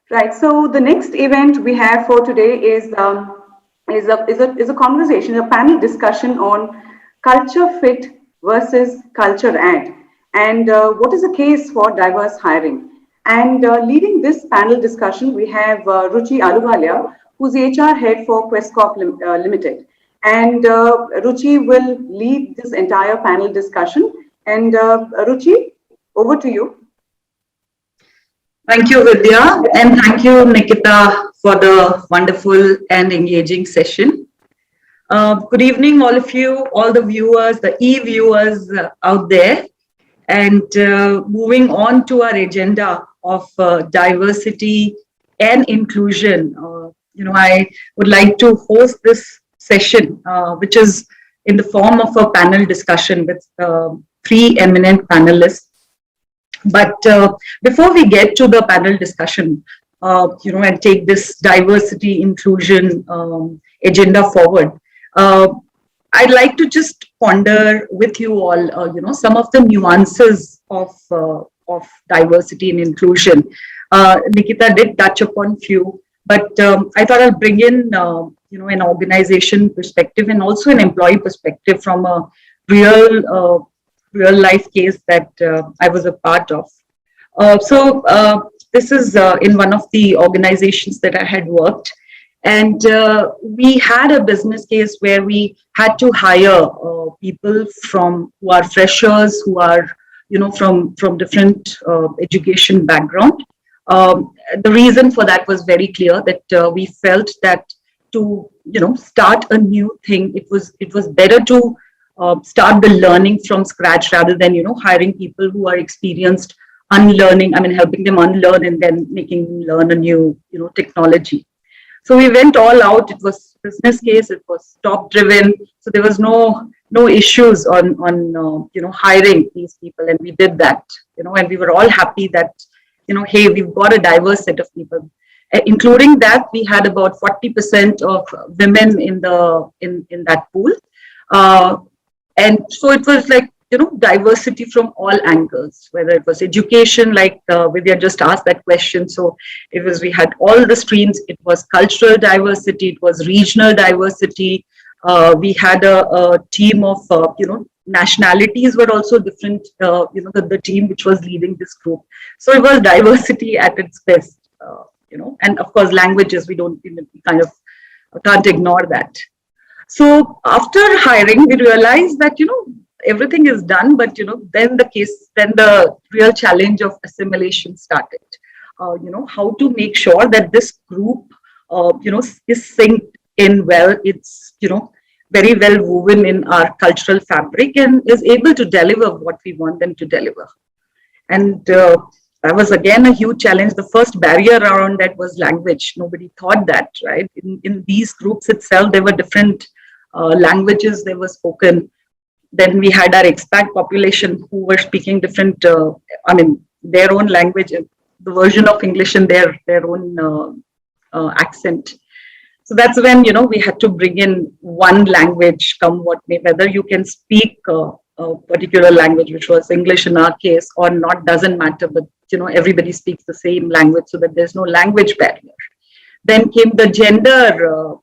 Right. So the next event we have for today is a conversation, a panel discussion on culture fit versus culture add, and what is the case for diverse hiring. And leading this panel discussion, we have Ruchi Ahluwalia, who's the HR head for Quess Corp Limited. And Ruchi will lead this entire panel discussion. And Ruchi, over to you. Thank you, Vidya, and thank you, Nikita, for the wonderful and engaging session. Good evening, all of you, all the viewers, the e-viewers out there. And moving on to our agenda of diversity and inclusion, I would like to host this session, which is in the form of a panel discussion with three eminent panelists. But before we get to the panel discussion, and take this diversity inclusion agenda forward, I'd like to just ponder with you all, some of the nuances of diversity and inclusion. Nikita did touch upon few, but I thought I'll bring in, an organization perspective and also an employee perspective from a real life case that I was a part of. So this is in one of the organizations that I had worked. And we had a business case where we had to hire people who are freshers, who are, from different education background. The reason for that was very clear, that we felt that to, start a new thing, it was better to start the learning from scratch rather than, hiring people who are experienced unlearning, helping them unlearn and then making them learn a new, technology. So we went all out. It was business case. It was top driven. So there was no issues on hiring these people, and we did that. And we were all happy that hey, we've got a diverse set of people. Including that, we had about 40% of women in that pool, and so it was like diversity from all angles, whether it was education, like Vidya just asked that question. So we had all the streams. It was cultural diversity, it was regional diversity. We had a team of, nationalities were also different, the team which was leading this group. So it was diversity at its best, and of course, languages, we kind of can't ignore that. So after hiring, we realized that, everything is done, but then the real challenge of assimilation started. How to make sure that this group is synced in well, it's very well woven in our cultural fabric and is able to deliver what we want them to deliver. And that was again a huge challenge. The first barrier around that was language. Nobody thought that, right? In these groups itself, there were different languages they were spoken. Then we had our expat population who were speaking different, their own language, the version of English in their own accent. So that's when, we had to bring in one language, come what may, whether you can speak a particular language, which was English in our case, or not, doesn't matter, but, everybody speaks the same language so that there's no language barrier. Then came the gender,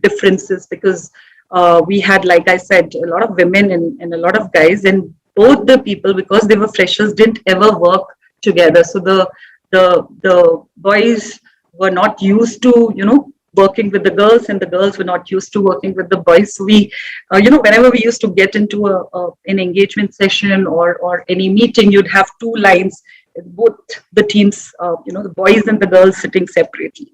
differences, because we had, like I said, a lot of women and a lot of guys, and both the people, because they were freshers, didn't ever work together. So the boys were not used to, working with the girls, and the girls were not used to working with the boys. So we, whenever we used to get into an engagement session or any meeting, you'd have two lines, both the teams, the boys and the girls sitting separately.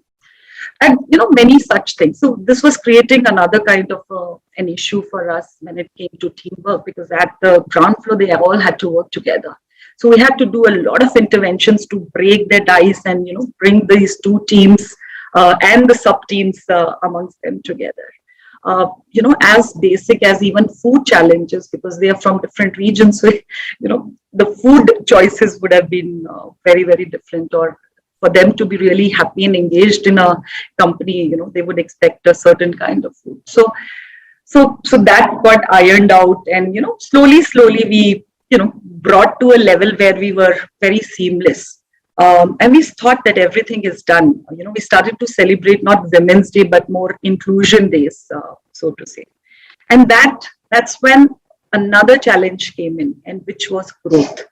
And many such things. So this was creating another kind of an issue for us when it came to teamwork, because at the ground floor they all had to work together. So we had to do a lot of interventions to break that ice and bring these two teams and the sub teams amongst them together. As basic as even food challenges, because they are from different regions. So the food choices would have been very, very different, or for them to be really happy and engaged in a company, they would expect a certain kind of food. So that got ironed out, and slowly we brought to a level where we were very seamless. And we thought that everything is done. We started to celebrate not Women's Day, but more inclusion days, so to say. And that's when another challenge came in, and which was growth.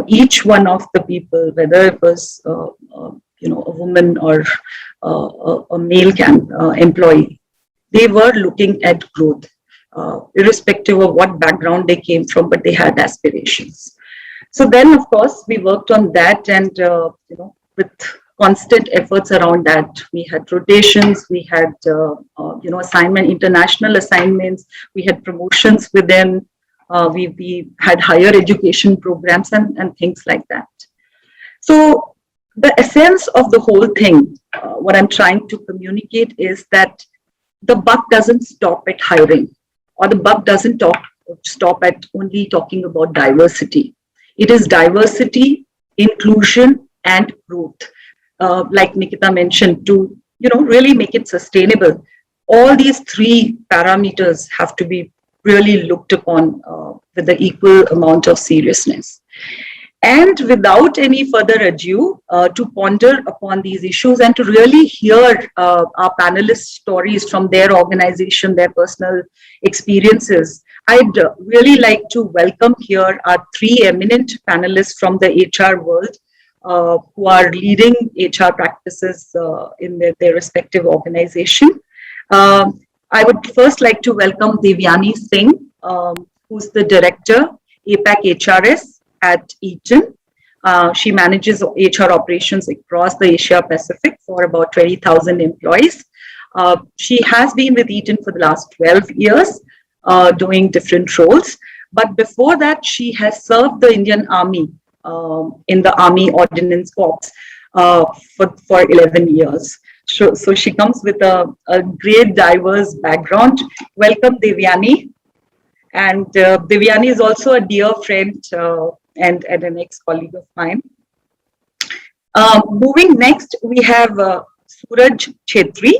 Each one of the people, whether it was a woman or a male employee, they were looking at growth, irrespective of what background they came from, but they had aspirations. So then, of course, we worked on that, and with constant efforts around that, we had rotations, we had international assignments, we had promotions within, we had higher education programs and things like that. So the essence of the whole thing, what I'm trying to communicate is that the buck doesn't stop at hiring, or the buck doesn't stop at only talking about diversity. It is diversity, inclusion, and growth. Like Nikita mentioned, to really make it sustainable. All these three parameters have to be really looked upon with the equal amount of seriousness. And without any further ado, to ponder upon these issues and to really hear our panelists' stories from their organization, their personal experiences, I'd really like to welcome here our three eminent panelists from the HR world who are leading HR practices in their respective organization. I would first like to welcome Devyani Singh, who's the Director, APAC HRS at Eaton. She manages HR operations across the Asia Pacific for about 20,000 employees. She has been with Eaton for the last 12 years, doing different roles. But before that, she has served the Indian Army in the Army Ordnance Corps for 11 years. So she comes with a great diverse background. Welcome, Devyani. And Devyani is also a dear friend and an ex-colleague of mine. Moving next, we have Suraj Chettri.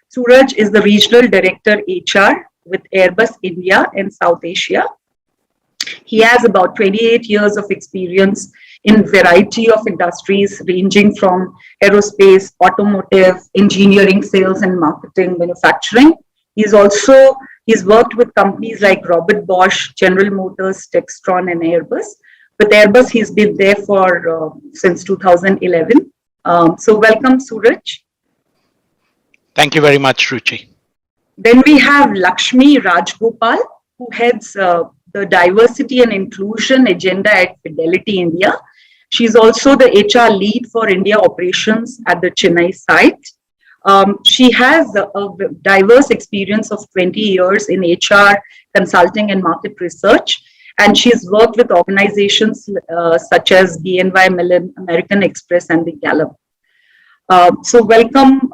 Suraj is the Regional Director HR with Airbus India and South Asia. He has about 28 years of experience in variety of industries ranging from aerospace, automotive, engineering, sales and marketing, manufacturing. He's worked with companies like Robert Bosch, General Motors, Textron and Airbus. With Airbus, he's been there for since 2011. So welcome, Suraj. Thank you very much, Ruchi. Then we have Lakshmi Raj Gopal, who heads the diversity and inclusion agenda at Fidelity India. She's also the HR lead for India operations at the Chennai site. She has a diverse experience of 20 years in HR, consulting and market research. And she's worked with organizations such as BNY Mellon, American Express, and the Gallup. So welcome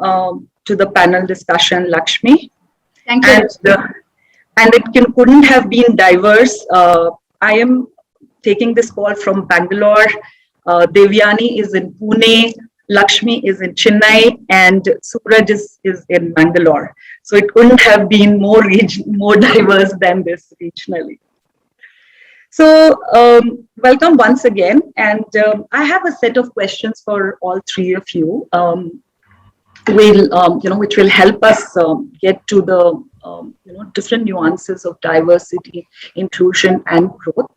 to the panel discussion, Lakshmi. Thank you. And it couldn't have been diverse. I am taking this call from Bangalore. Devyani is in Pune, Lakshmi is in Chennai, and Suraj is in Bangalore. So it couldn't have been more diverse than this regionally. So welcome once again. And I have a set of questions for all three of you. Which will help us get to the different nuances of diversity, inclusion, and growth.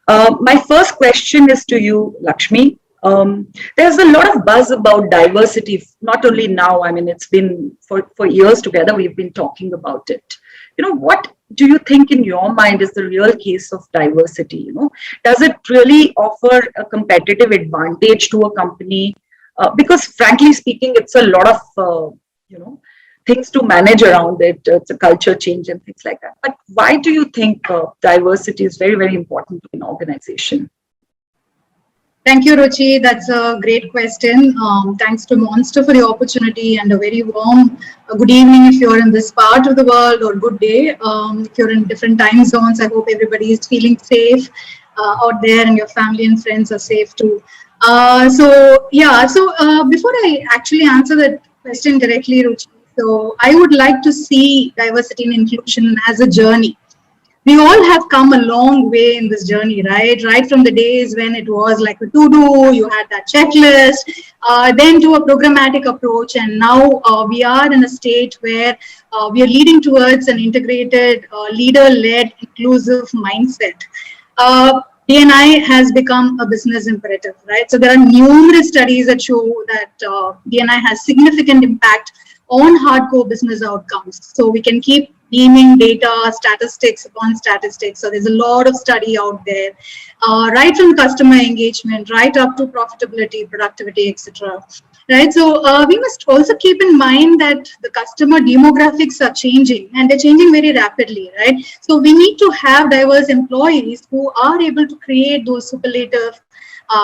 My first question is to you, Lakshmi. There's a lot of buzz about diversity, not only now. I mean, it's been for years together. We've been talking about it. What do you think, in your mind, is the real case of diversity? Does it really offer a competitive advantage to a company? Because frankly speaking, it's a lot of, things to manage around it. It's a culture change and things like that. But why do you think diversity is very, very important to an organization? Thank you, Ruchi. That's a great question. Thanks to Monster for the opportunity, and a very warm good evening if you're in this part of the world, or good day. If you're in different time zones, I hope everybody is feeling safe out there, and your family and friends are safe too. So before I actually answer that question directly, Ruchi, so I would like to see diversity and inclusion as a journey. we all have come a long way in this journey, right? Right from the days when it was like a to-do, you had that checklist, then to a programmatic approach, and now we are in a state where we are leading towards an integrated, leader-led, inclusive mindset. D&I has become a business imperative, right? So there are numerous studies that show that D&I has significant impact on hardcore business outcomes. So we can keep naming data, statistics upon statistics. So there's a lot of study out there, right from customer engagement, right up to profitability, productivity, etc. Right. So we must also keep in mind that the customer demographics are changing, and they're changing very rapidly. Right. So we need to have diverse employees who are able to create those superlative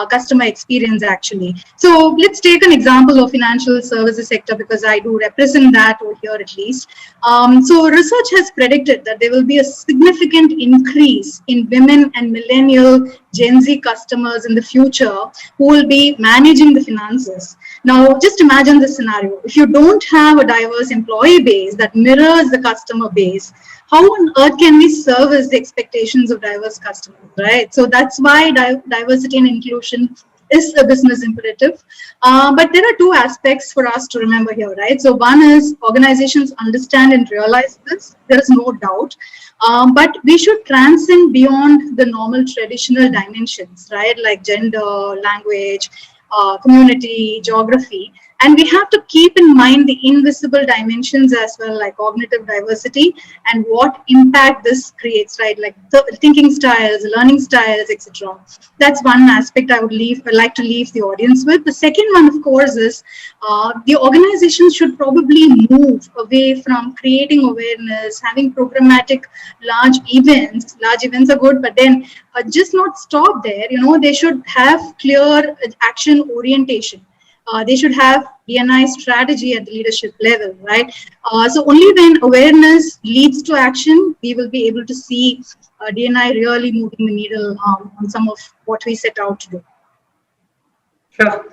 customer experience actually. So let's take an example of financial services sector, because I do represent that over here at least. So research has predicted that there will be a significant increase in women and millennial Gen Z customers in the future who will be managing the finances. Now, just imagine this scenario. If you don't have a diverse employee base that mirrors the customer base, how on earth can we service the expectations of diverse customers, right? So that's why diversity and inclusion is a business imperative. But there are two aspects for us to remember here, right? So one is organizations understand and realize this. There is no doubt. But we should transcend beyond the normal traditional dimensions, right? Like gender, language, community, geography. And we have to keep in mind the invisible dimensions as well, like cognitive diversity and what impact this creates, right? Like the thinking styles, learning styles, etc. That's one aspect I would like to leave the audience with. The second one, of course, is the organization should probably move away from creating awareness, having programmatic large events. Large events are good, but then just not stop there. They should have clear action orientation. They should have D&I strategy at the leadership level, right? So only when awareness leads to action, we will be able to see D&I really moving the needle on some of what we set out to do. Sure.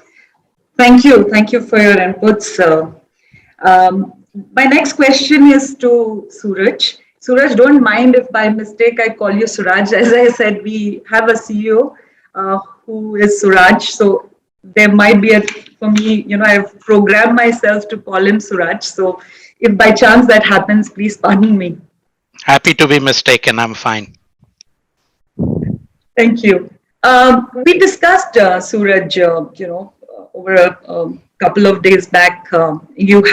Thank you. Thank you for your inputs. My next question is to Suraj. Suraj, don't mind if by mistake I call you Suraj. As I said, we have a CEO who is Suraj. So there might be for me, I've programmed myself to call him Suraj. So if by chance that happens, please pardon me. Happy to be mistaken. I'm fine. Thank you. We discussed, Suraj, over a couple of days back, you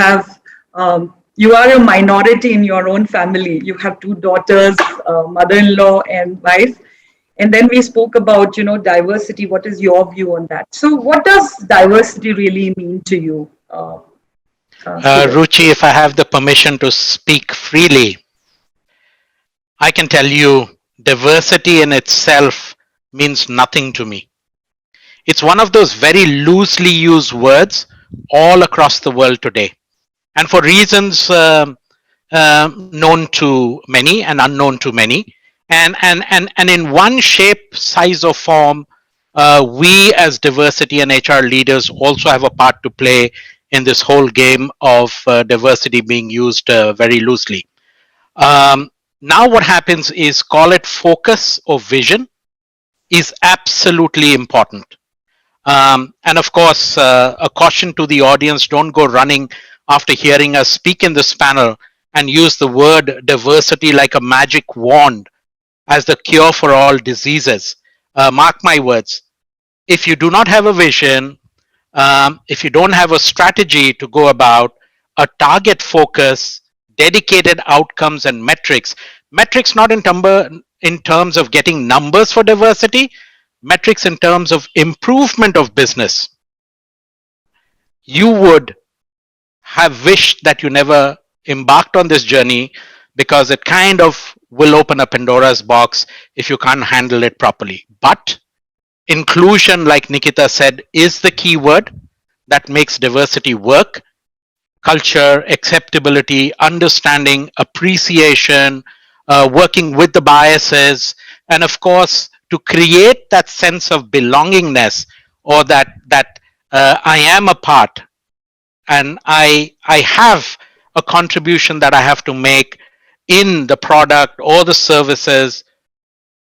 are a minority in your own family. You have two daughters, mother-in-law and wife. And then we spoke about, diversity. What is your view on that? So what does diversity really mean to you? Ruchi, if I have the permission to speak freely, I can tell you diversity in itself means nothing to me. It's one of those very loosely used words all across the world today. And for reasons known to many and unknown to many. And in one shape, size, or form, we as diversity and HR leaders also have a part to play in this whole game of diversity being used very loosely. Now what happens is, call it focus or vision, is absolutely important. And of course, a caution to the audience, don't go running after hearing us speak in this panel and use the word diversity like a magic wand as the cure for all diseases. Mark my words, if you do not have a vision, if you don't have a strategy to go about, a target focus, dedicated outcomes and metrics not in terms of getting numbers for diversity, metrics in terms of improvement of business, you would have wished that you never embarked on this journey, because it kind of will open a Pandora's box if you can't handle it properly. But inclusion, like Nikita said, is the key word that makes diversity work. Culture, acceptability, understanding, appreciation, working with the biases, and of course, to create that sense of belongingness, or that I am a part and I have a contribution that I have to make, in the product or the services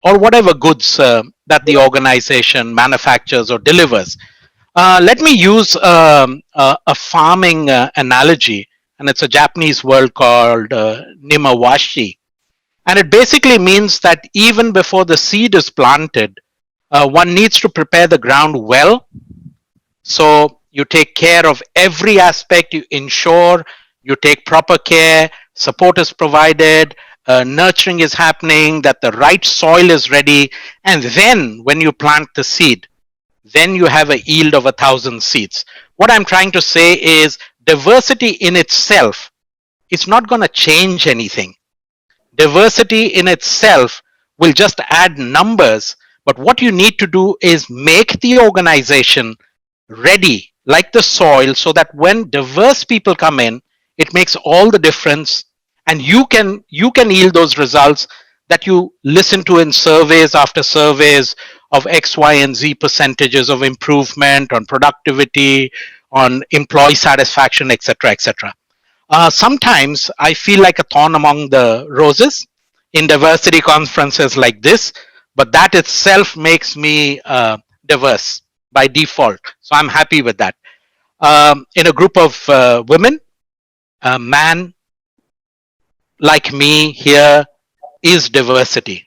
or whatever goods that the organization manufactures or delivers. Let me use a farming analogy, and it's a Japanese word called nimawashi. And it basically means that even before the seed is planted, one needs to prepare the ground well. So you take care of every aspect, you ensure you take proper care, support is provided, nurturing is happening, that the right soil is ready. And then when you plant the seed, then you have a yield of 1,000 seeds. What I'm trying to say is diversity in itself is not going to change anything. Diversity in itself will just add numbers, but what you need to do is make the organization ready like the soil, so that when diverse people come in, it makes all the difference, and you can yield those results that you listen to in surveys after surveys of X, Y, and Z percentages of improvement on productivity, on employee satisfaction, etc., etc. Sometimes I feel like a thorn among the roses in diversity conferences like this, but that itself makes me diverse by default. So I'm happy with that. In a group of women, a man like me here is diversity.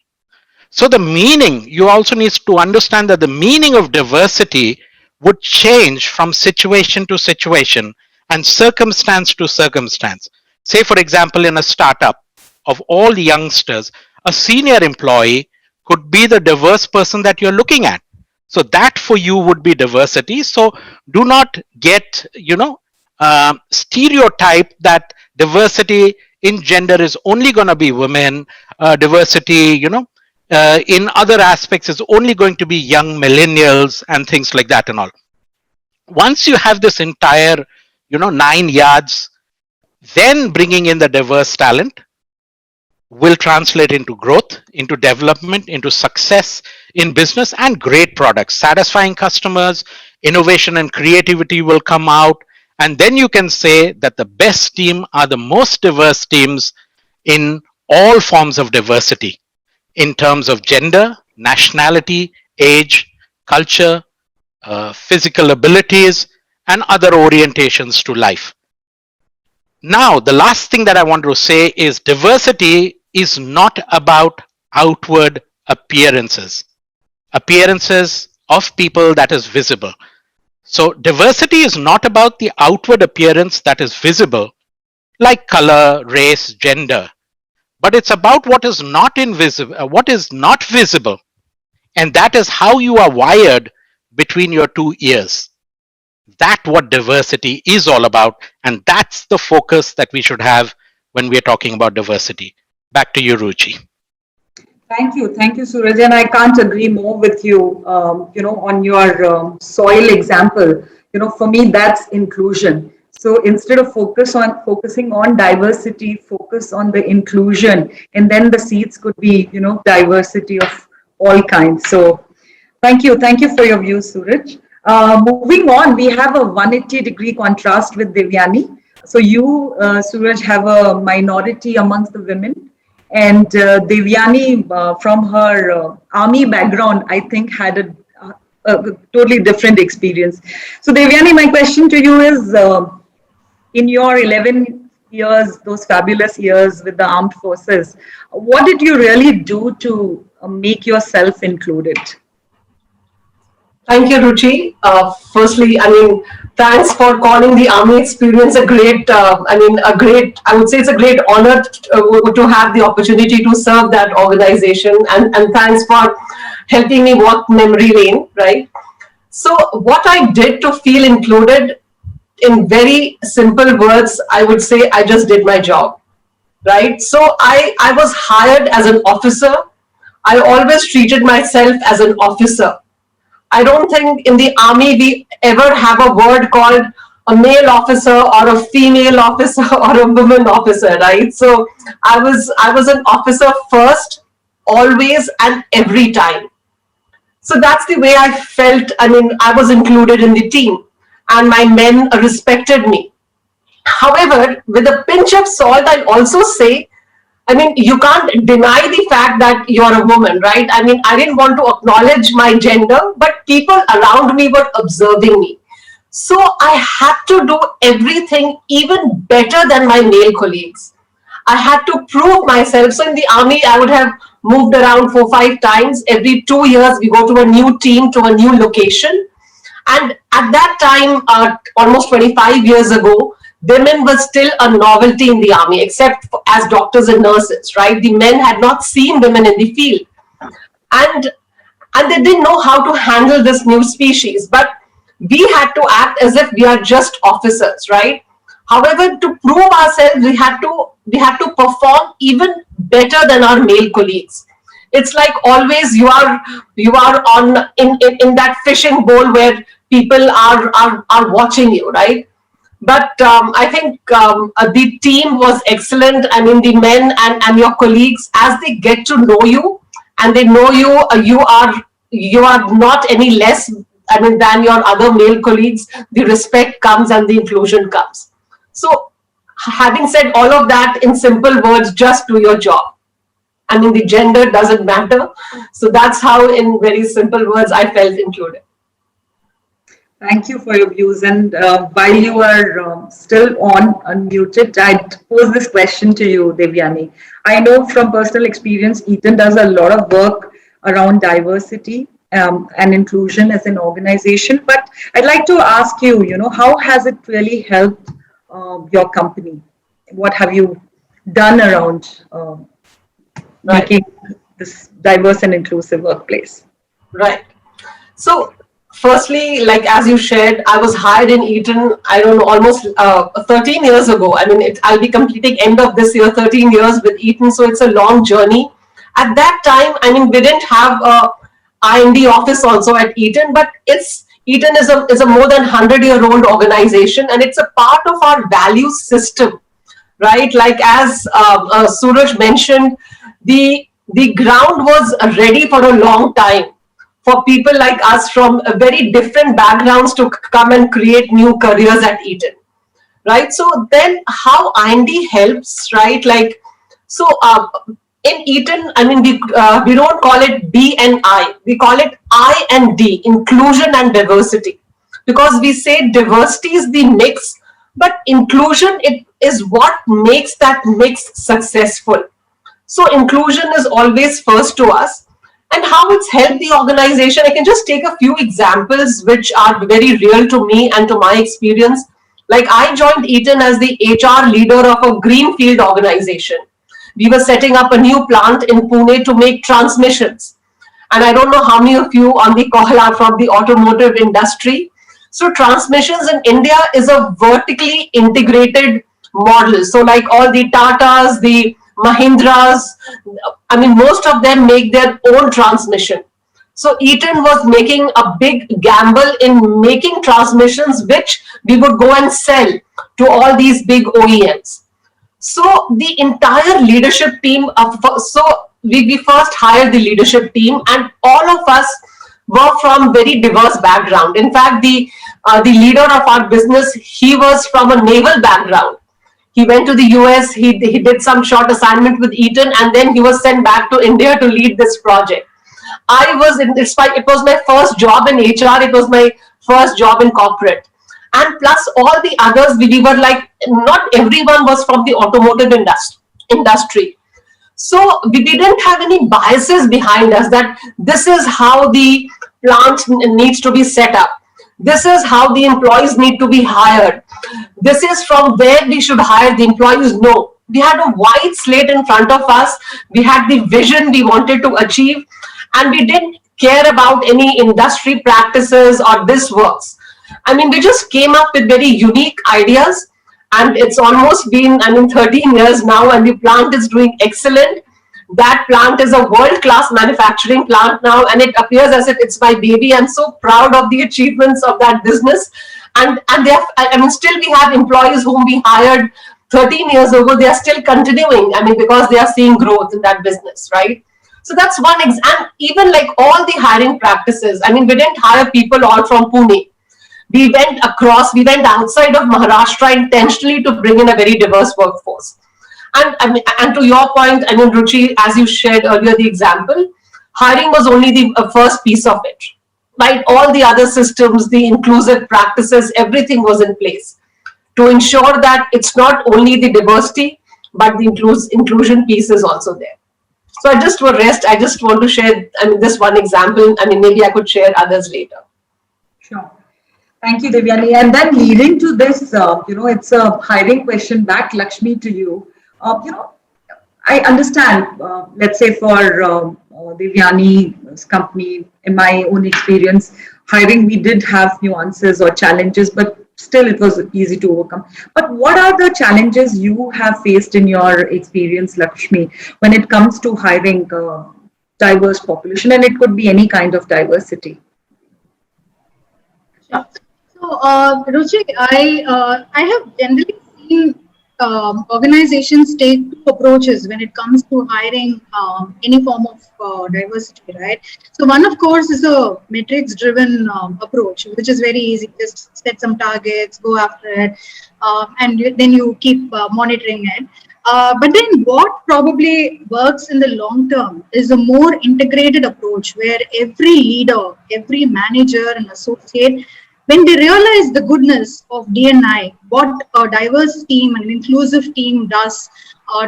So the meaning, you also need to understand that the meaning of diversity would change from situation to situation and circumstance to circumstance. Say, for example, in a startup of all the youngsters, a senior employee could be the diverse person that you're looking at. So that for you would be diversity. So do not get, stereotype that diversity in gender is only going to be women. Diversity, in other aspects is only going to be young millennials and things like that and all. Once you have this entire 9 yards, then bringing in the diverse talent will translate into growth, into development, into success in business and great products, satisfying customers. Innovation and creativity will come out, and then you can say that the best team are the most diverse teams in all forms of diversity, in terms of gender, nationality, age, culture, physical abilities, and other orientations to life. Now, the last thing that I want to say is diversity is not about outward appearances of people that is visible. So diversity is not about the outward appearance that is visible, like color, race, gender, but it's about what is not invisible, what is not visible, and that is how you are wired between your two ears. That's what diversity is all about, and that's the focus that we should have when we are talking about diversity. Back to you, Ruchi. Thank you, Suraj, and I can't agree more with you. On your soil example, for me that's inclusion. So instead of focusing on diversity, focus on the inclusion, and then the seeds could be, diversity of all kinds. So thank you for your views, Suraj. Moving on, we have a 180-degree contrast with Devyani. So you, Suraj, have a minority amongst the women. And Devyani, from her army background, I think had a totally different experience. So Devyani, my question to you is, in your 11 years, those fabulous years with the armed forces, what did you really do to make yourself included? Thank you, Ruchi. Firstly, thanks for calling the army experience a great, I would say it's a great honor to have the opportunity to serve that organization. And thanks for helping me walk memory lane, right? So what I did to feel included, in very simple words, I would say I just did my job, right? So I was hired as an officer. I always treated myself as an officer. I don't think in the army we ever have a word called a male officer or a female officer or a woman officer, right? So I was an officer first, always and every time. So that's the way I felt. I was included in the team and my men respected me. However, with a pinch of salt, I'll also say, I mean, you can't deny the fact that you're a woman, right? I mean, I didn't want to acknowledge my gender, but people around me were observing me. So I had to do everything even better than my male colleagues. I had to prove myself. So in the army, I would have moved around 4-5 times. Every 2 years, we go to a new team, to a new location. And at that time, almost 25 years ago, women were still a novelty in the army, except as doctors and nurses, right? The men had not seen women in the field. And they didn't know how to handle this new species. But we had to act as if we are just officers, right? However, to prove ourselves, we had to perform even better than our male colleagues. It's like always you are on in that fishing bowl where people are watching you, right? But I think the team was excellent. I mean, the men and your colleagues, as they get to know you and they know you, you are not any less, I mean, than your other male colleagues. The respect comes and the inclusion comes. So, having said all of that in simple words, just do your job. I mean, the gender doesn't matter. So that's how, in very simple words, I felt included. Thank you for your views. And while you are still unmuted, I'd pose this question to you, Devyani. I know from personal experience, Eaton does a lot of work around diversity and inclusion as an organization. But I'd like to ask you, how has it really helped your company? What have you done around making this diverse and inclusive workplace? Right. So, firstly, like as you shared, I was hired in Eaton, I don't know, almost 13 years ago. I mean, I'll be completing end of this year, 13 years with Eaton. So it's a long journey. At that time, I mean, we didn't have a I&D office also at Eaton, but Eaton is a more than 100-year-old organization, and it's a part of our value system, right? Like as Suraj mentioned, the ground was ready for a long time for people like us from very different backgrounds to come and create new careers at Eaton, right? So then how I&D helps, right? Like, so in Eaton, I mean, we don't call it D and I, we call it I and D, inclusion and diversity, because we say diversity is the mix, but inclusion, it is what makes that mix successful. So inclusion is always first to us. And how it's helped the organization, I can just take a few examples which are very real to me and to my experience. Like I joined Eaton as the HR leader of a greenfield organization. We were setting up a new plant in Pune to make transmissions. And I don't know how many of you on the call are from the automotive industry. So transmissions in India is a vertically integrated model. So like all the Tatas, the Mahindras, I mean, most of them make their own transmission. So Eaton was making a big gamble in making transmissions, which we would go and sell to all these big OEMs. So the entire leadership team, we first hired the leadership team, and all of us were from very diverse background. In fact, the leader of our business, he was from a naval background. He went to the US, he did some short assignment with Eaton, and then he was sent back to India to lead this project. It was my first job in HR, it was my first job in corporate. And plus all the others, we were like, not everyone was from the automotive industry. So we didn't have any biases behind us that this is how the plant needs to be set up. This is how the employees need to be hired. This is from where we should hire the employees. No, we had a wide slate in front of us. We had the vision we wanted to achieve, and we didn't care about any industry practices or this works. I mean, we just came up with very unique ideas, and it's almost been, 13 years now, and the plant is doing excellent. That plant is a world-class manufacturing plant now, and it appears as if it's my baby. I'm so proud of the achievements of that business. And still we have employees whom we hired 13 years ago. They are still continuing, because they are seeing growth in that business, right? So that's one example. And even like all the hiring practices, we didn't hire people all from Pune. We went outside of Maharashtra intentionally to bring in a very diverse workforce. And to your point, I mean, Ruchi, as you shared earlier, the example, hiring was only the first piece of it, right? All the other systems, the inclusive practices, everything was in place to ensure that it's not only the diversity, but the inclusion piece is also there. So I just for rest, I just want to share, I mean, this one example. I mean, maybe I could share others later. Sure. Thank you, Devyani. And then leading to this, it's a hiring question back, Lakshmi, to you. I understand, let's say for Devyani's company, in my own experience, hiring, we did have nuances or challenges, but still it was easy to overcome. But what are the challenges you have faced in your experience, Lakshmi, when it comes to hiring diverse population? And it could be any kind of diversity. Sure. So, Ruchi, I have generally seen organizations take two approaches when it comes to hiring any form of diversity, right? So, one, of course, is a metrics-driven approach, which is very easy. Just set some targets, go after it, and then you keep monitoring it. But then what probably works in the long term is a more integrated approach where every leader, every manager and associate, when they realize the goodness of D&I, what a diverse team and an inclusive team does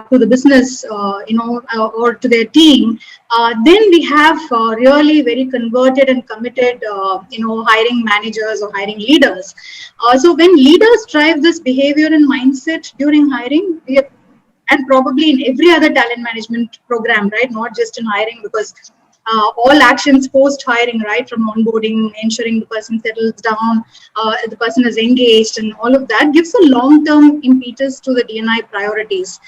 to the business, or to their team, then we have really very converted and committed, hiring managers or hiring leaders. So when leaders drive this behavior and mindset during hiring, and probably in every other talent management program, right? Not just in hiring, because all actions post hiring, right? From onboarding, ensuring the person settles down, the person is engaged, and all of that gives a long-term impetus to the D&I priorities.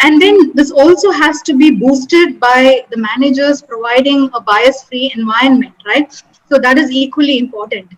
And then this also has to be boosted by the managers providing a bias-free environment, right? So that is equally important.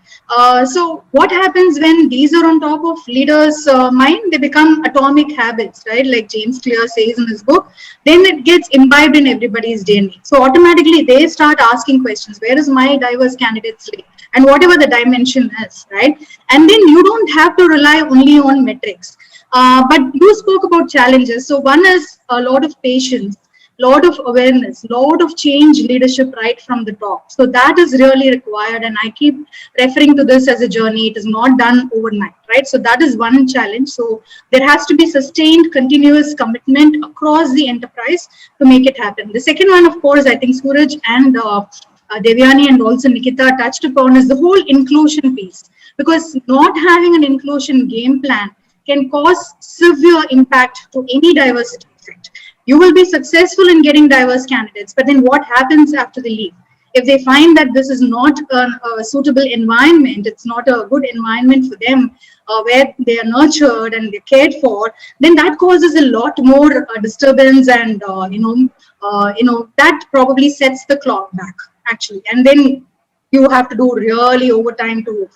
So what happens when these are on top of leaders' mind? They become atomic habits, right? Like James Clear says in his book. Then it gets imbibed in everybody's DNA. So automatically they start asking questions. Where is my diverse candidate slate? And whatever the dimension is, right? And then you don't have to rely only on metrics. But you spoke about challenges. So one is a lot of patience, lot of awareness, lot of change leadership right from the top. So that is really required, and I keep referring to this as a journey. It is not done overnight, right? So that is one challenge. So there has to be sustained, continuous commitment across the enterprise to make it happen. The second one, of course, I think Suraj and Devyani and also Nikita touched upon is the whole inclusion piece, because not having an inclusion game plan can cause severe impact to any diversity effect. You will be successful in getting diverse candidates, but then what happens after they leave? If they find that this is not a suitable environment, it's not a good environment for them, where they are nurtured and they're cared for, then that causes a lot more disturbance, and that probably sets the clock back actually, and then you have to do really overtime to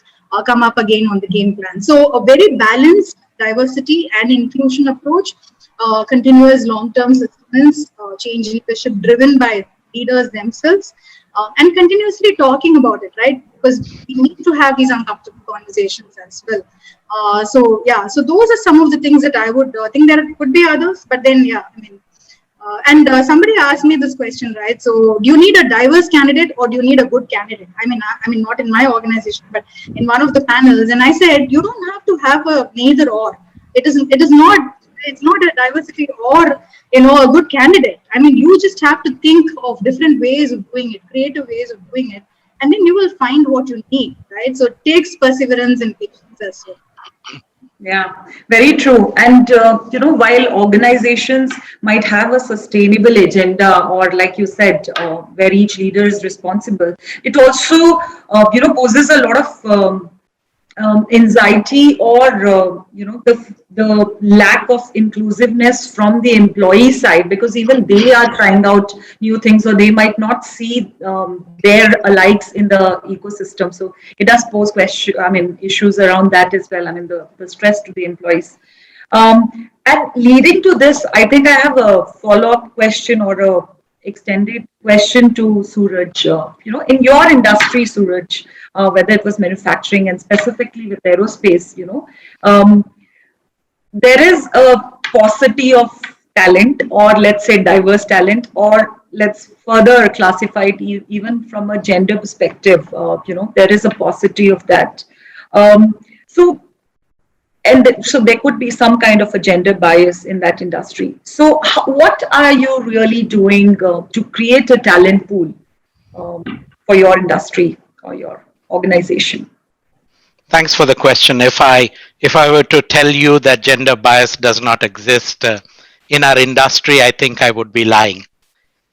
come up again on the game plan. So a very balanced diversity and inclusion approach, continuous long-term sustenance, change leadership driven by leaders themselves, and continuously talking about it, right? Because we need to have these uncomfortable conversations as well. So those are some of the things that I would think. There could be others, but then somebody asked me this question, right? So do you need a diverse candidate or do you need a good candidate? I mean, not in my organization, but in one of the panels, and I said you don't have to have a neither or. It's not a diversity or a good candidate. I mean, you just have to think of different ways of doing it, creative ways of doing it, and then you will find what you need, right? So it takes perseverance and patience as well. Yeah, very true. And, while organizations might have a sustainable agenda, or like you said, where each leader is responsible, it also, poses a lot of anxiety, or the lack of inclusiveness from the employee side, because even they are trying out new things, or they might not see their alikes in the ecosystem. So it does pose issues around that as well. I mean, the stress to the employees. And leading to this, I think I have a follow-up question, or a extended question to Suraj. In your industry, Suraj, whether it was manufacturing and specifically with aerospace, there is a paucity of talent, or let's say diverse talent, or let's further classify it even from a gender perspective. There is a paucity of that. So so there could be some kind of a gender bias in that industry. So what are you really doing to create a talent pool for your industry or your organization? Thanks for the question. If I were to tell you that gender bias does not exist in our industry, I think I would be lying.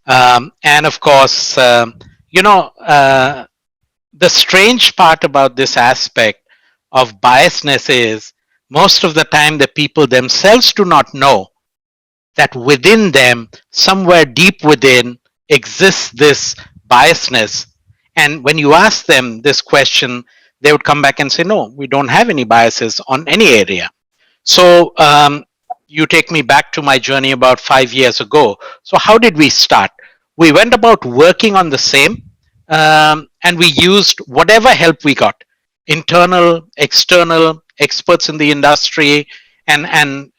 And of course, the strange part about this aspect of biasness is most of the time the people themselves do not know that within them, somewhere deep within, exists this biasness. And when you ask them this question, they would come back and say, no, we don't have any biases on any area. So you take me back to my journey about 5 years ago. So how did we start? We went about working on the same, and we used whatever help we got, internal, external, experts in the industry, and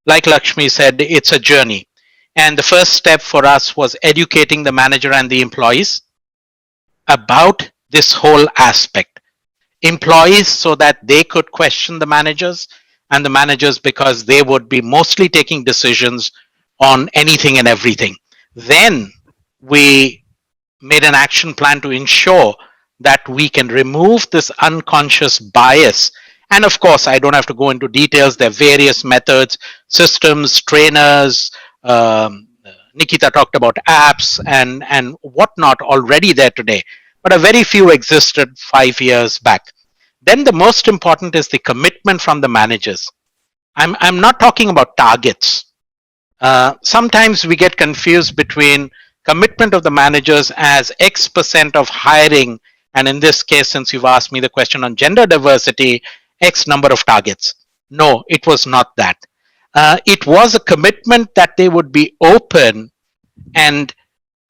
like Lakshmi said, it's a journey. And the first step for us was educating the manager and the employees about this whole aspect. Employees so that they could question the managers, and the managers because they would be mostly taking decisions on anything and everything. Then we made an action plan to ensure that we can remove this unconscious bias. And of course, I don't have to go into details. There are various methods, systems, trainers. Nikita talked about apps and whatnot already there today, but a very few existed 5 years back. Then the most important is the commitment from the managers. I'm not talking about targets. Sometimes we get confused between commitment of the managers as X% of hiring, and in this case, since you've asked me the question on gender diversity, X number of targets. No, it was not that. It was a commitment that they would be open and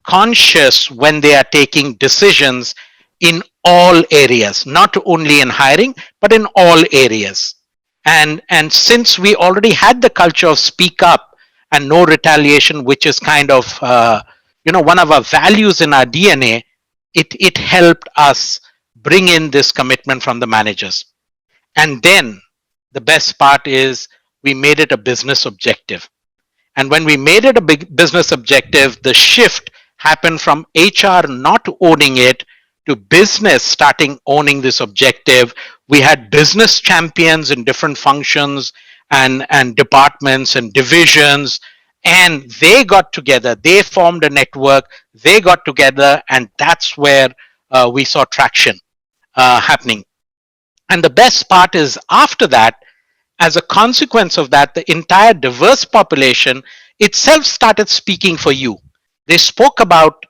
conscious when they are taking decisions in all areas, not only in hiring, but in all areas. And since we already had the culture of speak up and no retaliation, which is kind of one of our values in our DNA, it helped us bring in this commitment from the managers. And then the best part is we made it a business objective. And when we made it a big business objective, the shift happened from HR not owning it to business starting owning this objective. We had business champions in different functions and departments and divisions, and they got together, they formed a network, they got together, and that's where we saw traction happening. And the best part is after that, as a consequence of that, the entire diverse population itself started speaking for you. They spoke about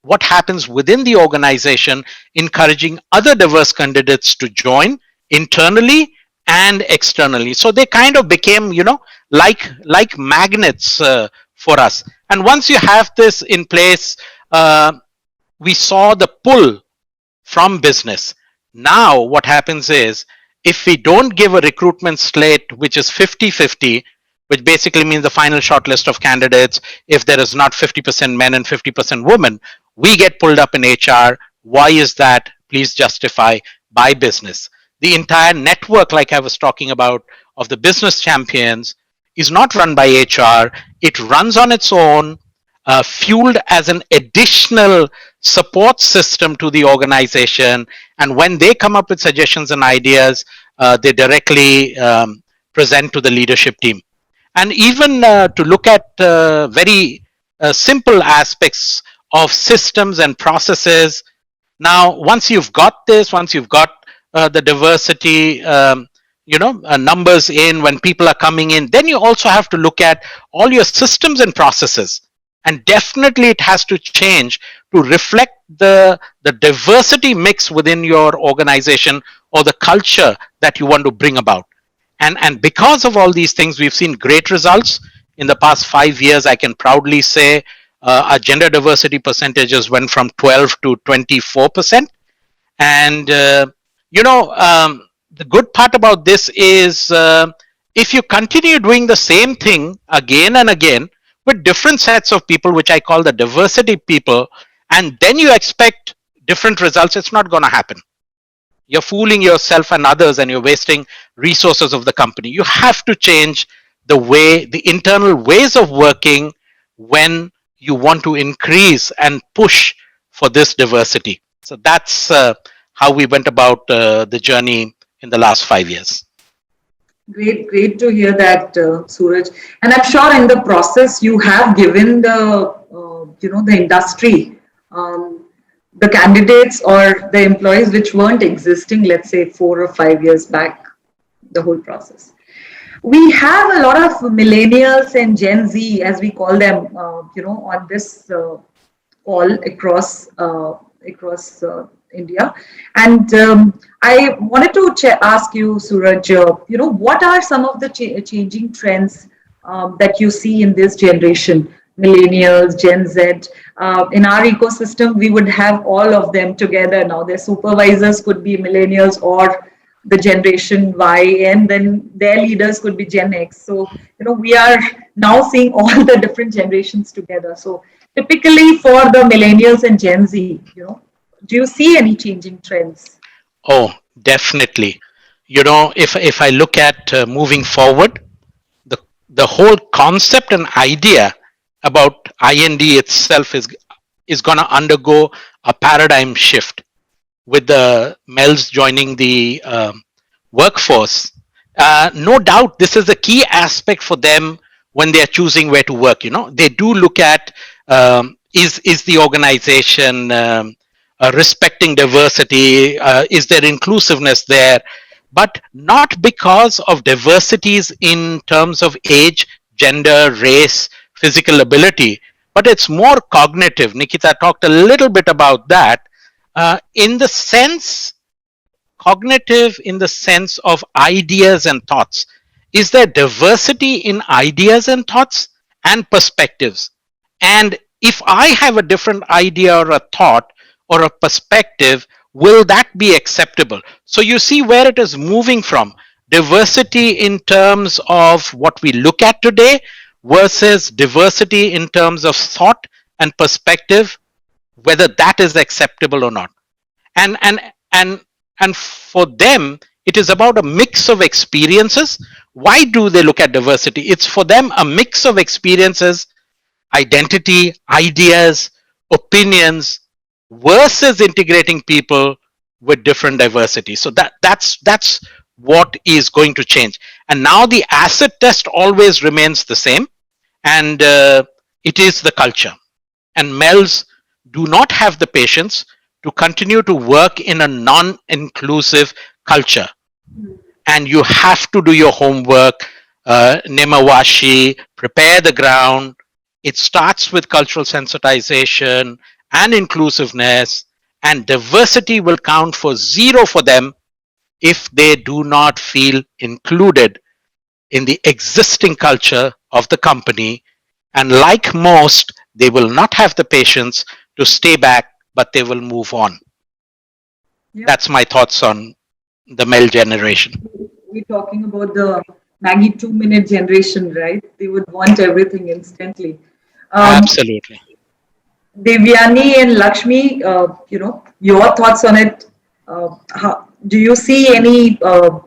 what happens within the organization, encouraging other diverse candidates to join internally and externally. So they kind of became, like magnets for us. And once you have this in place, we saw the pull from business. Now what happens is, if we don't give a recruitment slate which is 50-50, which basically means the final shortlist of candidates, if there is not 50% men and 50% women, we get pulled up in HR. Why is that? Please justify. By business. The entire network, like I was talking about, of the business champions is not run by HR. It runs on its own, fueled as an additional support system to the organization. And when they come up with suggestions and ideas, they directly present to the leadership team. And even to look at very simple aspects of systems and processes. Now, once you've got this, once you've got the diversity, numbers in, when people are coming in, then you also have to look at all your systems and processes. And definitely it has to change to reflect the diversity mix within your organization or the culture that you want to bring about. And because of all these things, we've seen great results. In the past 5 years, I can proudly say our gender diversity percentages went from 12 to 24%. And, the good part about this is If you continue doing the same thing again and again with different sets of people, which I call the diversity people, and then you expect different results, it's not going to happen. You're fooling yourself and others, and you're wasting resources of the company. You have to change the internal ways of working when you want to increase and push for this diversity. So that's how we went about the journey in the last 5 years. Great to hear that, Suraj. And I'm sure in the process you have given the industry, the candidates or the employees which weren't existing, let's say 4 or 5 years back, the whole process. We have a lot of millennials and Gen Z, as we call them, on this call across India. And I wanted to ask you, Suraj, what are some of the changing trends that you see in this generation, millennials, Gen Z? In our ecosystem, we would have all of them together now. Their supervisors could be millennials or the generation Y, and then their leaders could be Gen X. So, we are now seeing all the different generations together. So typically for the millennials and Gen Z, do you see any changing trends? Oh, definitely. If I look at moving forward, the whole concept and idea about IND itself is going to undergo a paradigm shift with the males joining the workforce. No doubt, this is a key aspect for them when they are choosing where to work. They do look at is the organization respecting diversity? Is there inclusiveness there? But not because of diversities in terms of age, gender, race, physical ability, but it's more cognitive. Nikita talked a little bit about that. In the sense, cognitive in the sense of ideas and thoughts. Is there diversity in ideas and thoughts and perspectives? And if I have a different idea or a thought or a perspective, will that be acceptable? So you see where it is moving from. Diversity in terms of what we look at today versus diversity in terms of thought and perspective, whether that is acceptable or not. And for them, it is about a mix of experiences. Why do they look at diversity? It's for them a mix of experiences, identity, ideas, opinions, versus integrating people with different diversity. So that's what is going to change. And now the acid test always remains the same, and it is the culture. And males do not have the patience to continue to work in a non-inclusive culture. And you have to do your homework, Nemawashi, prepare the ground. It starts with cultural sensitization and inclusiveness, and diversity will count for 0 for them if they do not feel included in the existing culture of the company. And like most, they will not have the patience to stay back, but they will move on. Yeah. That's my thoughts on the male generation. We're talking about the Maggie 2-minute generation, right? They would want everything instantly. Absolutely. Devyani and Lakshmi, your thoughts on it. Do you see any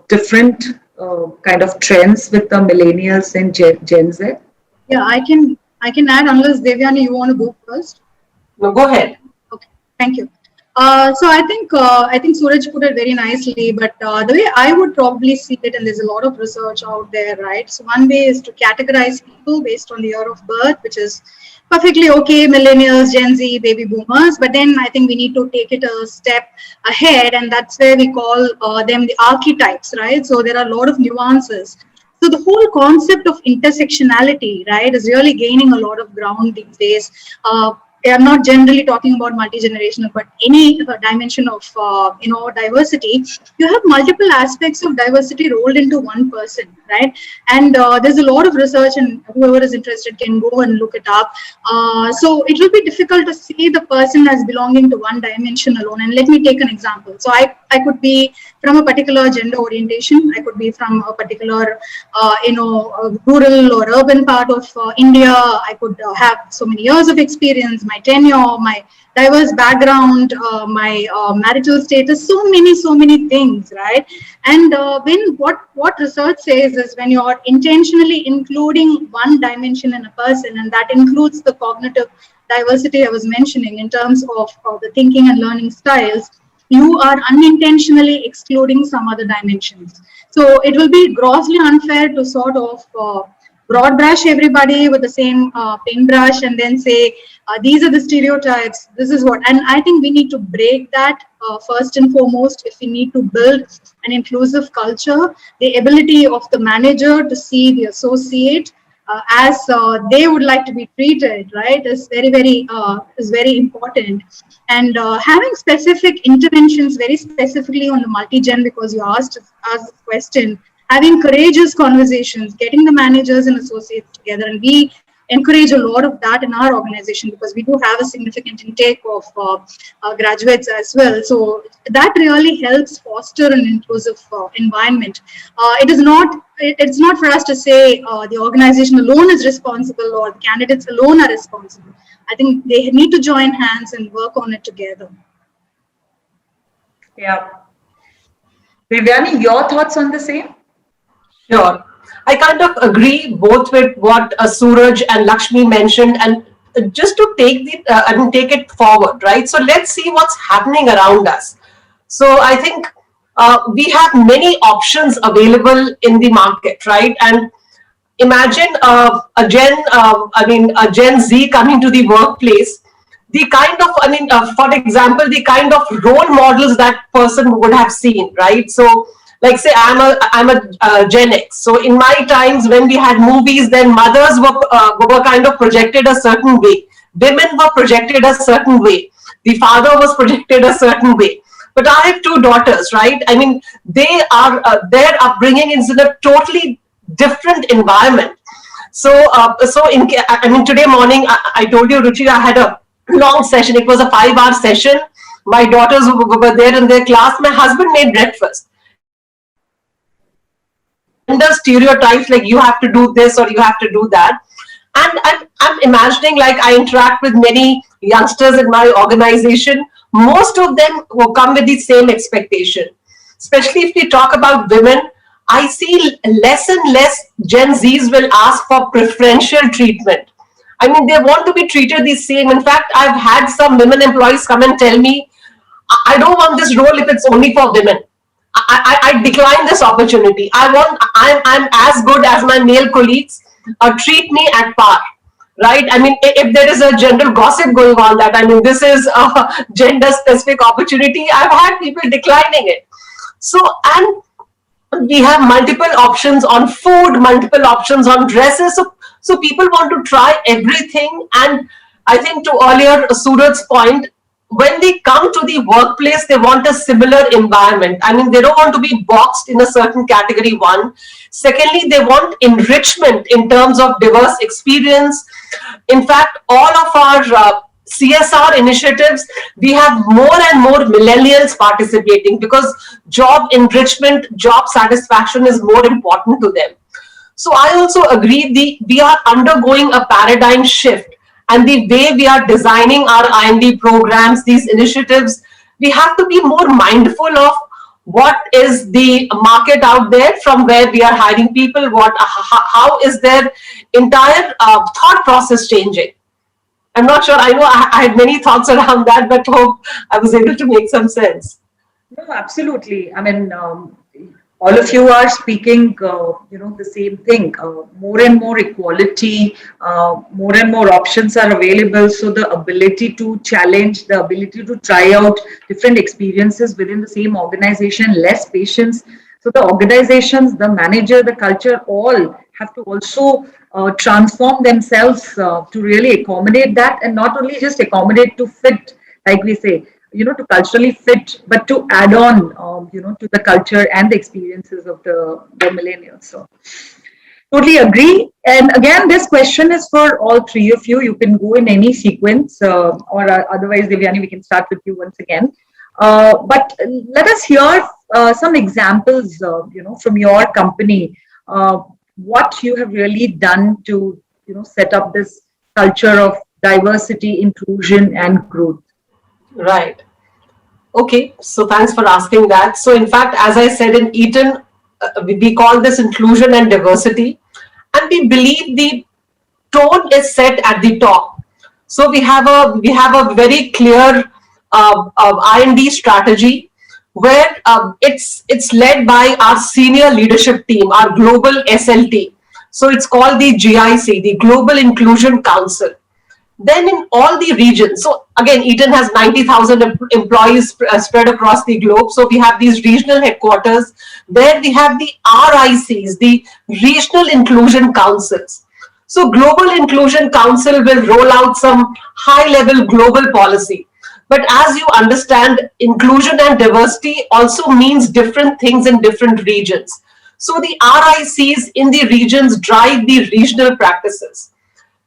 different kind of trends with the millennials and Gen Z? Yeah, I can add, unless Devyani, you want to go first? No, go ahead. Okay, thank you. So I think Suraj put it very nicely, but the way I would probably see it, and there's a lot of research out there, right? So one way is to categorize people based on the year of birth, which is perfectly okay, millennials, Gen Z, baby boomers, but then I think we need to take it a step ahead, and that's where we call them the archetypes, right? So there are a lot of nuances. So the whole concept of intersectionality, right, is really gaining a lot of ground these days. I'm not generally talking about multi-generational, but any dimension of diversity. You have multiple aspects of diversity rolled into one person, right? And there's a lot of research, and whoever is interested can go and look it up. So it will be difficult to see the person as belonging to one dimension alone. And let me take an example. So I could be from a particular gender orientation. I could be from a particular, rural or urban part of India. I could have so many years of experience, my tenure, my diverse background, my marital status, so many things, right? And when what research says is when you're intentionally including one dimension in a person, and that includes the cognitive diversity I was mentioning in terms of the thinking and learning styles, you are unintentionally excluding some other dimensions. So it will be grossly unfair to sort of broad brush everybody with the same paintbrush and then say, these are the stereotypes, this is what. And I think we need to break that first and foremost if we need to build an inclusive culture. The ability of the manager to see the associate as they would like to be treated, right, is very important. And having specific interventions very specifically on the multi-gen, because you asked the question, having courageous conversations, getting the managers and associates together, and we encourage a lot of that in our organization because we do have a significant intake of graduates as well. So that really helps foster an inclusive environment. It's not for us to say the organization alone is responsible or the candidates alone are responsible. I think they need to join hands and work on it together. Yeah. Devyani, your thoughts on the same? Sure. I kind of agree both with what Suraj and Lakshmi mentioned, and just to take take it forward, right? So let's see what's happening around us. So I think we have many options available in the market, right? And imagine a Gen Z coming to the workplace. The kind of, for example, the kind of role models that person would have seen, right? So, like say, I'm a Gen X. So in my times when we had movies, then mothers were kind of projected a certain way. Women were projected a certain way. The father was projected a certain way. But I have two daughters, right? I mean, their upbringing is in a totally different environment. So, today morning, I told you, Ruchi, I had a long session. It was a 5-hour session. My daughters were there in their class. My husband made breakfast. Gender stereotypes like you have to do this or you have to do that. And I'm imagining, like, I interact with many youngsters in my organization. Most of them will come with the same expectation. Especially if we talk about women, I see less and less Gen Zs will ask for preferential treatment. I mean, they want to be treated the same. In fact, I've had some women employees come and tell me, I don't want this role if it's only for women. I decline this opportunity. I'm as good as my male colleagues. Treat me at par, right? I mean, if there is a general gossip going on that, I mean, this is a gender-specific opportunity, I've had people declining it. So, and we have multiple options on food, multiple options on dresses. So people want to try everything. And I think to earlier Suraj's point, when they come to the workplace, they want a similar environment. I mean, they don't want to be boxed in a certain category, one. Secondly, they want enrichment in terms of diverse experience. In fact, all of our CSR initiatives, we have more and more millennials participating because job enrichment, job satisfaction is more important to them. So I also agree we are undergoing a paradigm shift. And the way we are designing our I&D programs, these initiatives, we have to be more mindful of what is the market out there from where we are hiring people, how is their entire thought process changing. I'm not sure, I know I had many thoughts around that, but hope I was able to make some sense. No, absolutely. I mean, all of you are speaking, the same thing. More and more equality, more and more options are available. So the ability to challenge, the ability to try out different experiences within the same organization, less patience. So the organizations, the manager, the culture, all have to also transform themselves to really accommodate that, and not only just accommodate to fit, like we say, to culturally fit, but to add on, to the culture and the experiences of the millennials. So totally agree. And again, this question is for all three of you. You can go in any sequence, or otherwise, Devyani, we can start with you once again. But let us hear some examples, from your company, what you have really done to, set up this culture of diversity, inclusion, and growth. Right. Okay, so thanks for asking that. So in fact, as I said, in Eaton, we call this inclusion and diversity, and we believe the tone is set at the top. So we have a very clear R&D strategy where it's led by our senior leadership team, our global SLT. So it's called the GIC, the Global Inclusion Council. Then in all the regions, so again, Eaton has 90,000 employees spread across the globe. So we have these regional headquarters. There we have the RICs, the Regional Inclusion Councils. So Global Inclusion Council will roll out some high-level global policy. But as you understand, inclusion and diversity also means different things in different regions. So the RICs in the regions drive the regional practices.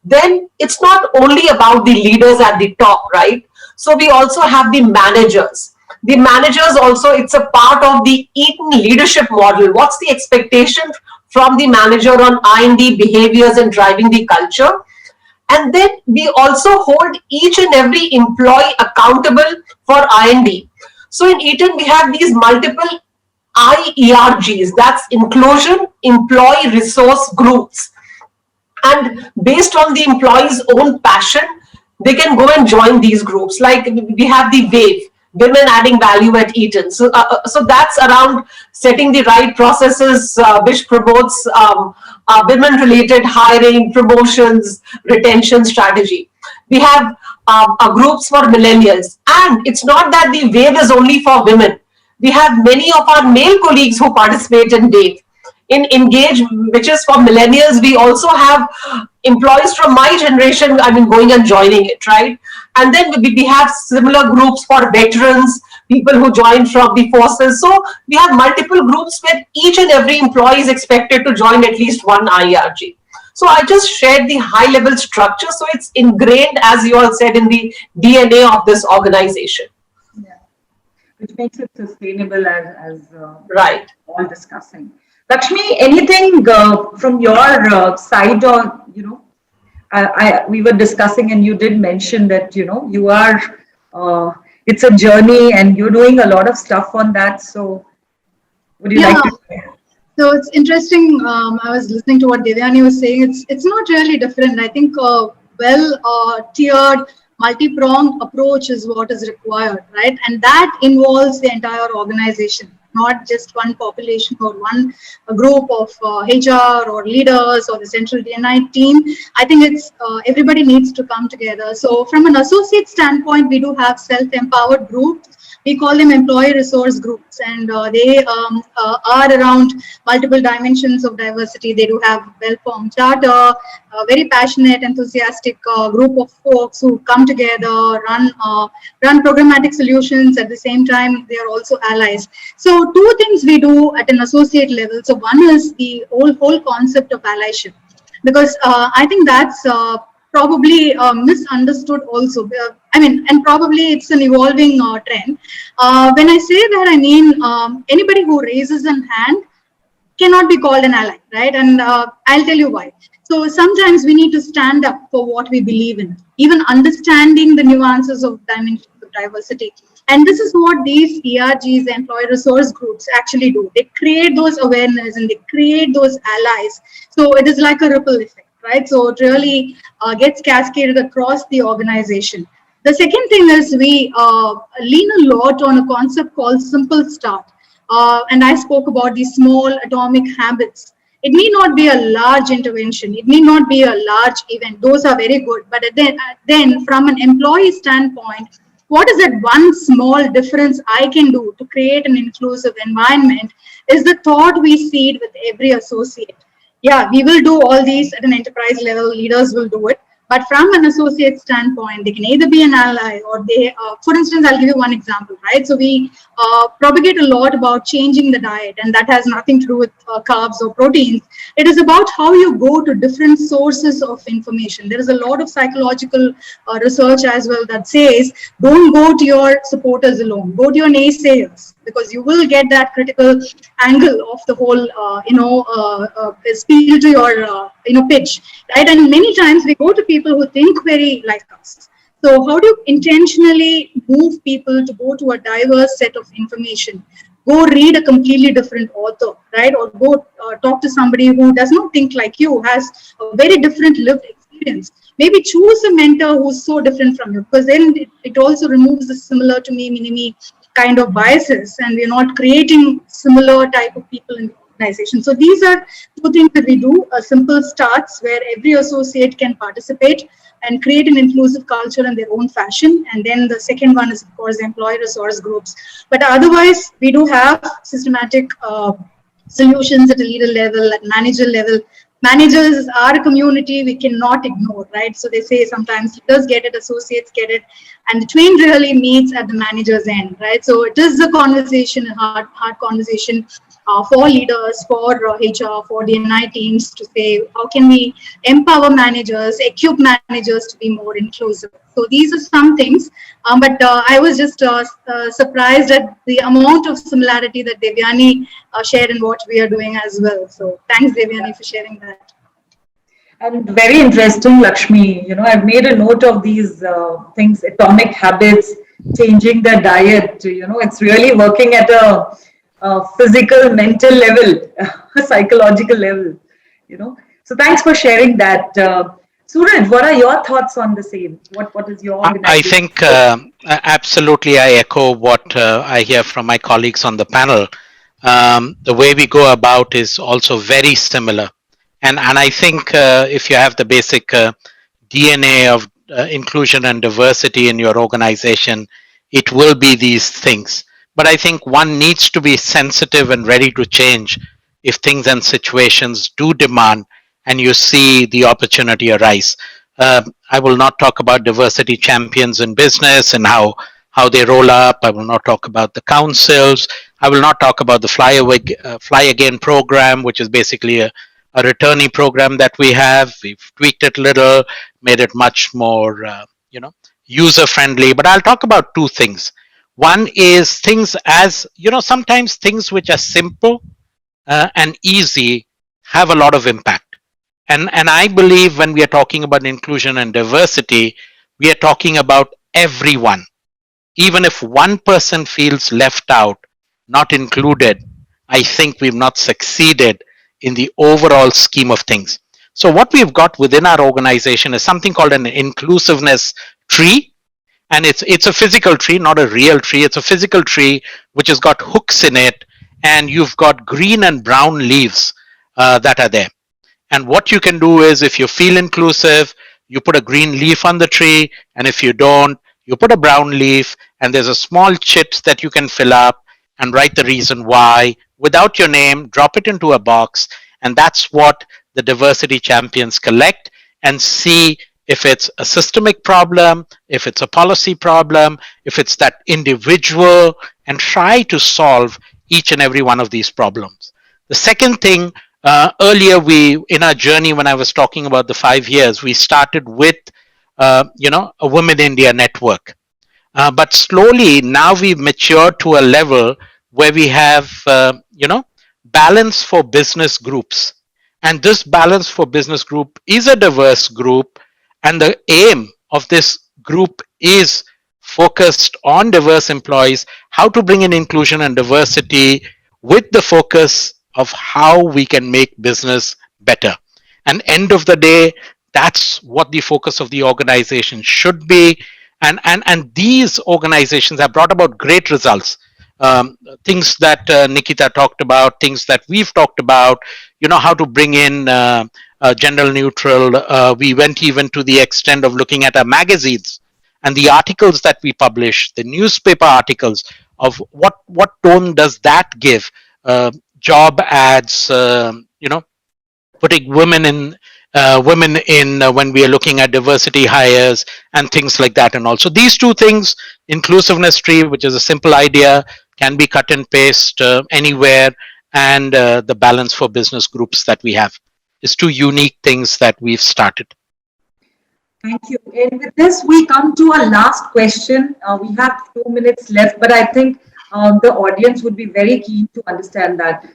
Then it's not only about the leaders at the top, right? So we also have the managers. The managers also, it's a part of the Eaton leadership model. What's the expectation from the manager on R&D behaviors and driving the culture? And then we also hold each and every employee accountable for R&D. So in Eaton, we have these multiple IERGs, that's Inclusion Employee Resource Groups. And based on the employee's own passion, they can go and join these groups. Like we have the WAVE, Women Adding Value at Eaton. So that's around setting the right processes which promotes women-related hiring, promotions, retention strategy. We have groups for millennials. And it's not that the WAVE is only for women. We have many of our male colleagues who participate in WAVE. In Engage, which is for millennials, we also have employees from my generation, going and joining it, right? And then we have similar groups for veterans, people who join from the forces. So we have multiple groups where each and every employee is expected to join at least one IERG. So I just shared the high level structure. So it's ingrained, as you all said, in the DNA of this organization. Yeah. Which makes it sustainable as right. All discussing. Lakshmi, anything from your side on, we were discussing and you did mention that, you are, it's a journey and you're doing a lot of stuff on that. So would you like to share? So it's interesting. I was listening to what Devyani was saying. It's not really different. I think tiered, multi-pronged approach is what is required, right? And that involves the entire organization, not just one population or one group of HR or leaders or the central D&I team. I think it's everybody needs to come together. So from an associate standpoint, we do have self-empowered groups. We call them employee resource groups, and they are around multiple dimensions of diversity. They do have well-formed charter, a very passionate, enthusiastic group of folks who come together, run programmatic solutions. At the same time, they are also allies. So two things we do at an associate level. So one is the whole concept of allyship, because I think that's probably misunderstood also. And probably it's an evolving trend. When I say that, I mean anybody who raises a hand cannot be called an ally, right? And I'll tell you why. So sometimes we need to stand up for what we believe in, even understanding the nuances of dimensions of diversity. And this is what these ERGs, employee resource groups, actually do. They create those awareness and they create those allies. So it is like a ripple effect, right? So it really gets cascaded across the organization. The second thing is we lean a lot on a concept called simple start. And I spoke about these small atomic habits. It may not be a large intervention. It may not be a large event. Those are very good. But then from an employee standpoint, what is that one small difference I can do to create an inclusive environment is the thought we seed with every associate. Yeah, we will do all these at an enterprise level. Leaders will do it. But from an associate standpoint, they can either be an ally or they, for instance, I'll give you one example, right? So we propagate a lot about changing the diet, and that has nothing to do with carbs or proteins. It is about how you go to different sources of information. There is a lot of psychological research as well that says, don't go to your supporters alone, go to your naysayers. because you will get that critical angle of the whole, spiel to your, pitch, right? And many times we go to people who think very like us. So how do you intentionally move people to go to a diverse set of information? Go read a completely different author, right? Or go talk to somebody who does not think like you, has a very different lived experience. Maybe choose a mentor who's so different from you, because then it also removes the similar to me kind of biases, and we're not creating similar type of people in the organization. So these are two things that we do, simple starts where every associate can participate and create an inclusive culture in their own fashion. And then the second one is, of course, employee resource groups. But otherwise, we do have systematic solutions at a leader level, at manager level. Managers are a community we cannot ignore, right? So they say sometimes leaders get it, associates get it, and the twain really meets at the manager's end, right? So it is a conversation, a hard conversation for leaders, for HR, for DNI teams to say, how can we empower managers, equip managers to be more inclusive? So these are some things, but I was just surprised at the amount of similarity that Devyani shared in what we are doing as well. So thanks, Devyani, for sharing that. And very interesting, Lakshmi. I've made a note of these things: atomic habits, changing their diet. It's really working at a physical, mental level, psychological level. So thanks for sharing that. Suraj, what are your thoughts on the same? What is your organization? I think absolutely I echo what I hear from my colleagues on the panel. The way we go about is also very similar. And I think if you have the basic DNA of inclusion and diversity in your organization, it will be these things. But I think one needs to be sensitive and ready to change if things and situations do demand and you see the opportunity arise. I will not talk about diversity champions in business and how they roll up. I will not talk about the councils. I will not talk about the Fly Again program, which is basically a returnee program that we have. We've tweaked it a little, made it much more, user friendly. But I'll talk about two things. One is things as, sometimes things which are simple and easy have a lot of impact. And I believe when we are talking about inclusion and diversity, we are talking about everyone. Even if one person feels left out, not included, I think we've not succeeded in the overall scheme of things. So what we've got within our organization is something called an inclusiveness tree. And it's a physical tree, not a real tree. It's a physical tree which has got hooks in it, and you've got green and brown leaves that are there. And what you can do is, if you feel inclusive, you put a green leaf on the tree, and if you don't, you put a brown leaf, and there's a small chit that you can fill up and write the reason why without your name, drop it into a box, and that's what the diversity champions collect and see if it's a systemic problem, if it's a policy problem, if it's that individual, and try to solve each and every one of these problems. The second thing, earlier in our journey, when I was talking about the 5 years, we started with a Women India network. But slowly now we've matured to a level where we have, balance for business groups. And this balance for business group is a diverse group. And the aim of this group is focused on diverse employees, how to bring in inclusion and diversity with the focus of how we can make business better. And end of the day, that's what the focus of the organization should be. And these organizations have brought about great results. Things that Nikita talked about, things that we've talked about, how to bring in gender neutral. We went even to the extent of looking at our magazines and the articles that we publish, the newspaper articles of what tone does that give? Job ads, putting women in when we are looking at diversity hires and things like that. And also these two things, Inclusiveness Tree, which is a simple idea, can be cut and paste anywhere, and the balance for business groups that we have is two unique things that we've started. Thank you. And with this, we come to our last question. We have 2 minutes left, but I think The audience would be very keen to understand that.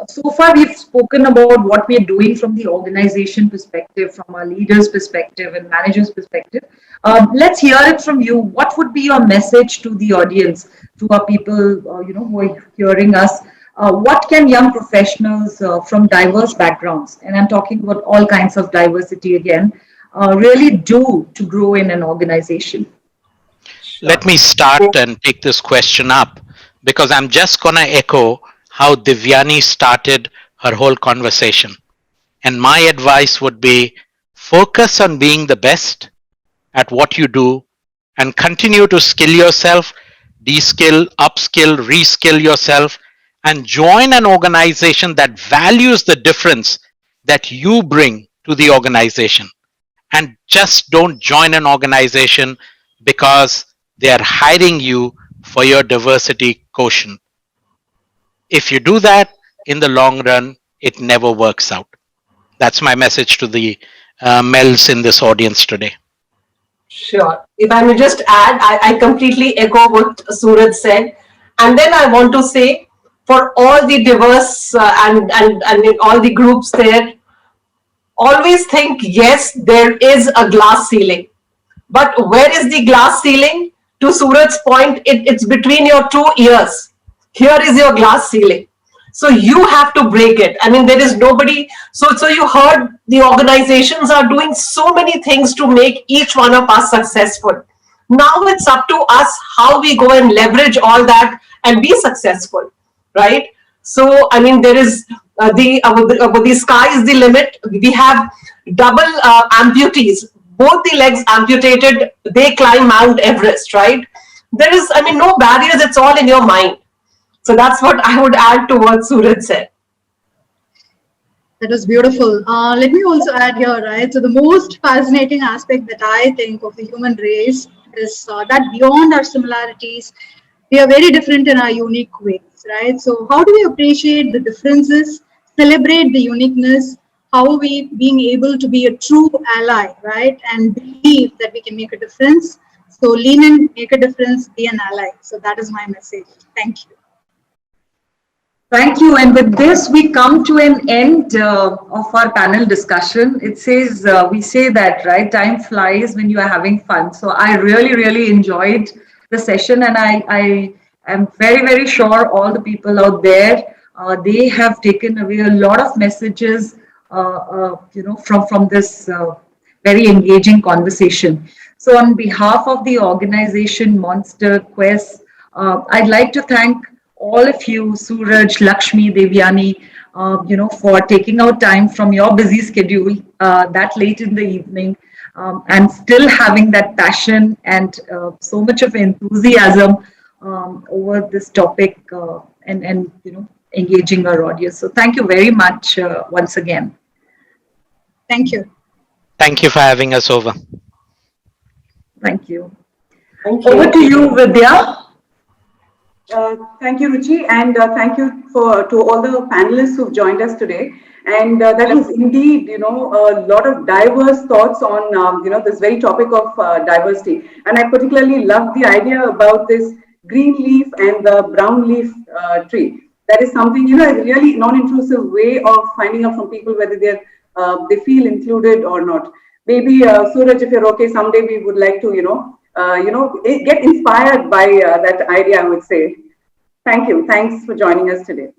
So far, we've spoken about what we're doing from the organization perspective, from our leaders' perspective and managers' perspective. Let's hear it from you. What would be your message to the audience, to our people, who are hearing us? What can young professionals from diverse backgrounds, and I'm talking about all kinds of diversity again, really do to grow in an organization? Let me start and take this question up because I'm just going to echo how Devyani started her whole conversation. And my advice would be focus on being the best at what you do and continue to skill yourself, de-skill, upskill, reskill yourself, and join an organization that values the difference that you bring to the organization. And just don't join an organization because they are hiring you for your diversity quotient. If you do that, in the long run, it never works out. That's my message to the males in this audience today. Sure. If I may just add, I completely echo what Suraj said. And then I want to say, for all the diverse and all the groups there, always think, yes, there is a glass ceiling. But where is the glass ceiling? To Suraj's point, it's between your two ears. Here is your glass ceiling. So you have to break it. I mean, there is nobody. So you heard the organizations are doing so many things to make each one of us successful. Now it's up to us how we go and leverage all that and be successful, right? So, I mean, there is the sky is the limit. We have double amputees, both the legs amputated, they climb Mount Everest, right? There is, I mean, no barriers, it's all in your mind. So that's what I would add to what Suraj said. That was beautiful. Let me also add here, right? So the most fascinating aspect that I think of the human race is that beyond our similarities, we are very different in our unique ways, right? So how do we appreciate the differences, celebrate the uniqueness? How are we being able to be a true ally, right? And believe that we can make a difference. So lean in, make a difference, be an ally. So that is my message. Thank you. Thank you. And with this, we come to an end of our panel discussion. It says, we say that, right? Time flies when you are having fun. So I really, really enjoyed the session. And I am very, very sure all the people out there, they have taken away a lot of messages, from this very engaging conversation. So on behalf of the organization Monster, Quess, I'd like to thank all of you, Suraj, Lakshmi, Devyani, for taking out time from your busy schedule that late in the evening, and still having that passion and so much of enthusiasm over this topic, and engaging our audience. So thank you very much once again. Thank you. Thank you for having us over. Thank you. Thank you. Over to you, Vidya. Thank you, Ruchi, and thank you to all the panelists who've joined us today. And that was indeed, a lot of diverse thoughts on, this very topic of diversity. And I particularly love the idea about this green leaf and the brown leaf tree. That is something, a really non-intrusive way of finding out from people whether they feel included or not. Maybe, Suraj, if you're okay, someday we would like to, get inspired by that idea, I would say. Thank you. Thanks for joining us today.